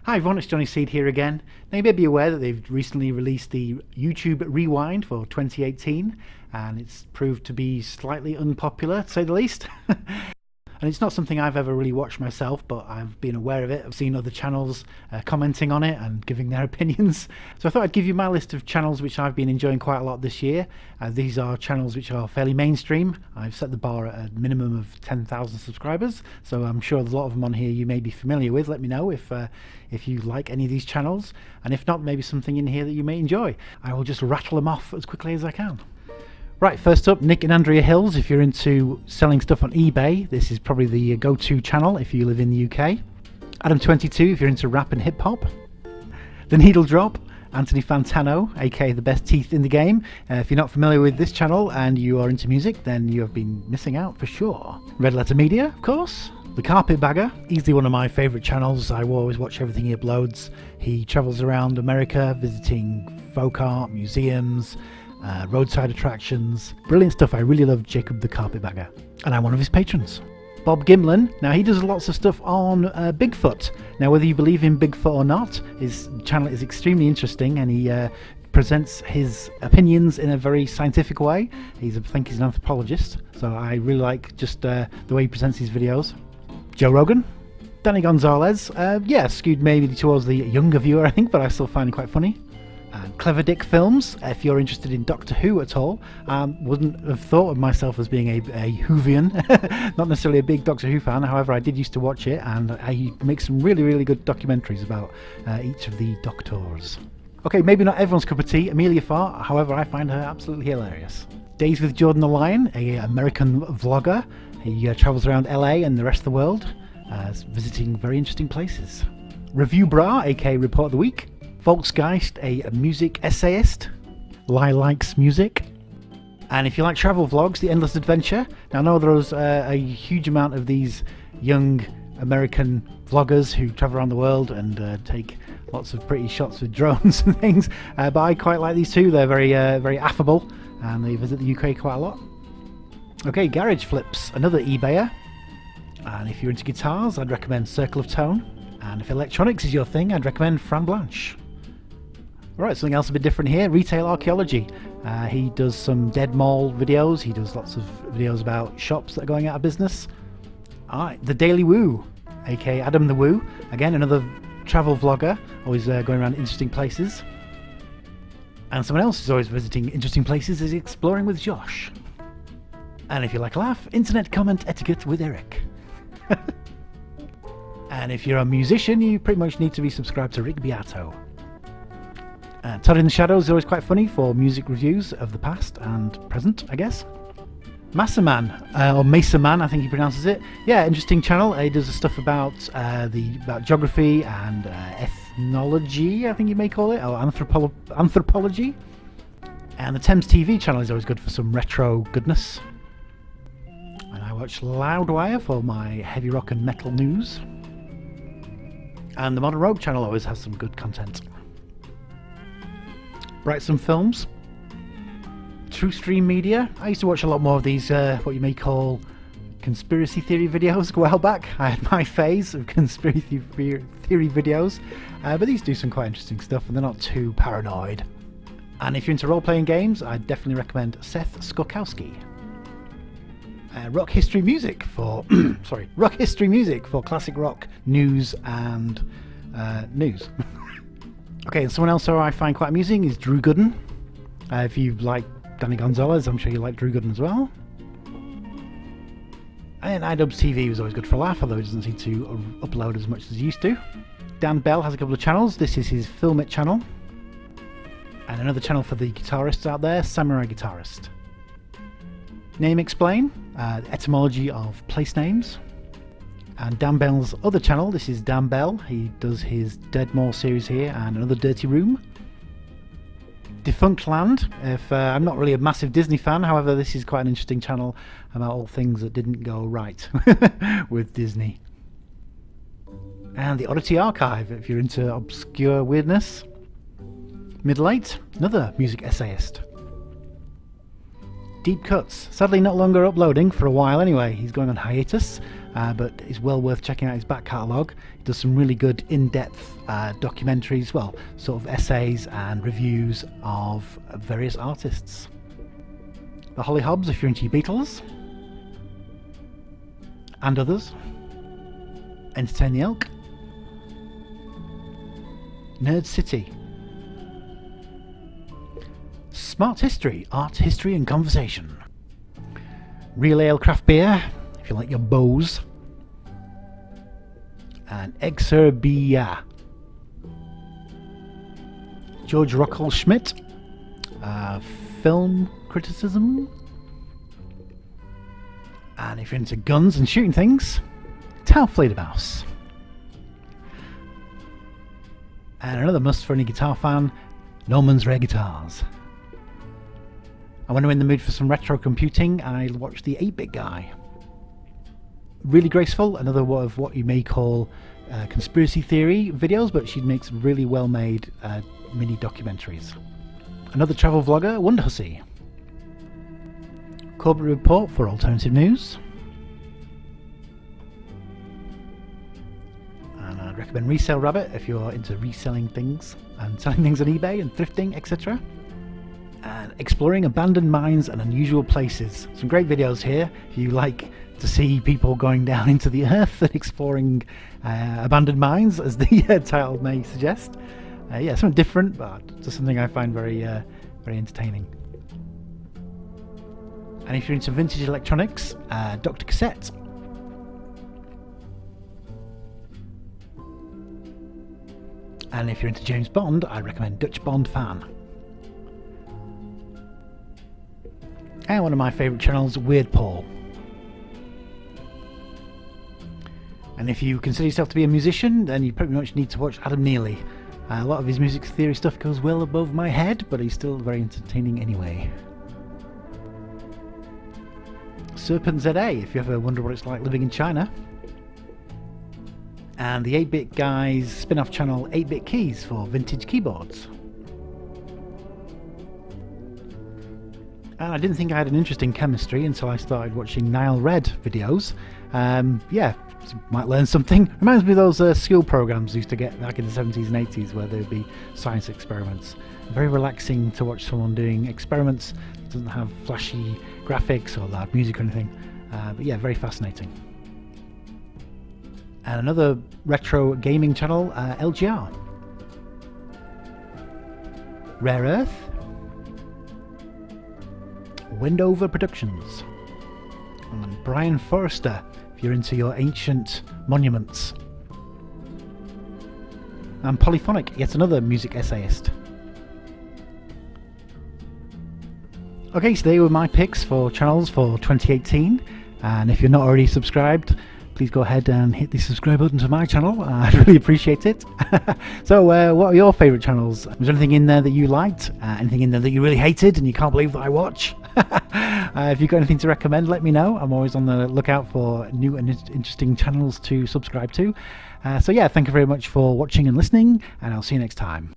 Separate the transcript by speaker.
Speaker 1: Hi everyone, it's Johnny Seed here again. Now you may be aware that they've recently released the YouTube Rewind for 2018 and it's proved to be slightly unpopular, to say the least. And it's not something I've ever really watched myself, but I've been aware of it. I've seen other channels commenting on it and giving their opinions. So I thought I'd give you my list of channels which I've been enjoying quite a lot this year. These are channels which are fairly mainstream. I've set the bar at a minimum of 10,000 subscribers, so I'm sure there's a lot of them on here you may be familiar with. Let me know if you like any of these channels, and if not, maybe something in here that you may enjoy. I will just rattle them off as quickly as I can. Right, first up, Nick and Andrea Hills. If you're into selling stuff on eBay, this is probably the go-to channel if you live in the UK. Adam22 if you're into rap and hip-hop. The Needle Drop, Anthony Fantano, aka the best teeth in the game. If you're not familiar with this channel and you are into music, then you have been missing out for sure. Red Letter Media, of course. The Carpetbagger, easily one of my favourite channels. I will always watch everything he uploads. He travels around America visiting folk art, museums, roadside attractions. Brilliant stuff. I really love Jacob the Carpetbagger, and I'm one of his patrons. Bob Gimlin, now he does lots of stuff on Bigfoot. Now whether you believe in Bigfoot or not, his channel is extremely interesting, and he presents his opinions in a very scientific way. I think he's an anthropologist, so I really like just the way he presents his videos. Joe Rogan, Danny Gonzalez, yeah, skewed maybe towards the younger viewer I think, but I still find it quite funny. And Clever Dick Films, if you're interested in Doctor Who at all. Wouldn't have thought of myself as being a Whovian, not necessarily a big Doctor Who fan, however I did used to watch it, and he makes some really good documentaries about each of the Doctors. Okay, maybe not everyone's cup of tea, Amelia Farr, however I find her absolutely hilarious. Days with Jordan the Lion, an American vlogger. He travels around LA and the rest of the world, visiting very interesting places. Review Bra, aka Report of the Week. Volksgeist, a music essayist. Lie Likes Music. And if you like travel vlogs, The Endless Adventure. Now I know there's a huge amount of these young American vloggers who travel around the world and take lots of pretty shots with drones and things, but I quite like these two. They're very affable, and they visit the UK quite a lot. Okay, Garage Flips, another eBayer. And if you're into guitars, I'd recommend Circle of Tone. And if electronics is your thing, I'd recommend Fran Blanche. Alright, something else a bit different here, Retail Archaeology. He does some dead mall videos, he does lots of videos about shops that are going out of business. Alright, The Daily Woo, aka Adam the Woo. Again, another travel vlogger, always going around interesting places. And someone else who's always visiting interesting places is Exploring with Josh. And if you like a laugh, Internet Comment Etiquette with Eric. And if you're a musician, you pretty much need to be subscribed to Rick Beato. Todd in the Shadows is always quite funny for music reviews of the past and present, I guess. Massaman, or Mesaman, I think he pronounces it. Yeah, interesting channel. He does stuff about geography and ethnology, I think you may call it, or anthropology. And the Thames TV channel is always good for some retro goodness. And I watch Loudwire for my heavy rock and metal news. And the Modern Rogue channel always has some good content. Brightsome Films. True Stream Media. I used to watch a lot more of these, what you may call conspiracy theory videos a while back. I had my phase of conspiracy theory videos, but these do some quite interesting stuff and they're not too paranoid. And if you're into role-playing games, I'd definitely recommend Seth Skokowski. Rock History Music for Rock History Music for classic rock news and news. Okay, and someone else who I find quite amusing is Drew Gooden. If you like Danny Gonzalez, I'm sure you like Drew Gooden as well. And iDubbbz TV was always good for a laugh, although he doesn't seem to upload as much as he used to. Dan Bell has a couple of channels. This is his Film It channel. And another channel for the guitarists out there, Samurai Guitarist. Name Explain, etymology of place names. And Dan Bell's other channel, this is Dan Bell. He does his Dead Mall series here and another Dirty Room. Defunct Land, if I'm not really a massive Disney fan, however this is quite an interesting channel about all things that didn't go right with Disney. And the Oddity Archive, if you're into obscure weirdness. Middle Eight, another music essayist. Deep Cuts. Sadly not longer uploading for a while anyway. He's going on hiatus, but it's well worth checking out his back catalogue. He does some really good in-depth documentaries, well, sort of essays and reviews of various artists. The Holly Hobbs if you're into your Beatles. And others. Entertain the Elk. Nerd City. Smart History, Art, History and Conversation. Real Ale Craft Beer, if you like your bows. And Exerbia. George Rockall Schmidt. Film criticism. And if you're into guns and shooting things, Tau Fledermaus. And another must for any guitar fan, Norman's Rare Guitars. And when I'm in the mood for some retro computing, I watch the 8-Bit Guy. Really graceful, another one of what you may call conspiracy theory videos, but she makes really well made mini documentaries. Another travel vlogger, Wonderhussy. Corbett Report for alternative news. And I'd recommend Resale Rabbit if you're into reselling things and selling things on eBay and thrifting, etc. And exploring abandoned mines and unusual places. Some great videos here if you like to see people going down into the earth and exploring abandoned mines, as the title may suggest. Yeah, something different, but just something I find very entertaining. And if you're into vintage electronics, Dr. Cassette. And if you're into James Bond, I recommend Dutch Bond Fan. And one of my favourite channels, Weird Paul. And if you consider yourself to be a musician, then you pretty much need to watch Adam Neely. A lot of his music theory stuff goes well above my head, but he's still very entertaining anyway. Serpent ZA, if you ever wonder what it's like living in China. And the 8-Bit Guy's spin-off channel 8-Bit Keys for vintage keyboards. And I didn't think I had an interest in chemistry until I started watching Nile Red videos. Yeah, might learn something. Reminds me of those school programs we used to get back in the 70s and 80s where there would be science experiments. Very relaxing to watch someone doing experiments. It doesn't have flashy graphics or loud music or anything. But yeah, very fascinating. And another retro gaming channel, LGR. Rare Earth. Wendover Productions. And Brian Forrester, if you're into your ancient monuments. And Polyphonic, yet another music essayist. Okay, so they were my picks for channels for 2018. And if you're not already subscribed, please go ahead and hit the subscribe button to my channel. I'd really appreciate it. So what are your favourite channels? Was there anything in there that you liked? Anything in there that you really hated and you can't believe that I watch? If you've got anything to recommend, let me know. I'm always on the lookout for new and interesting channels to subscribe to. So yeah, thank you very much for watching and listening, and I'll see you next time.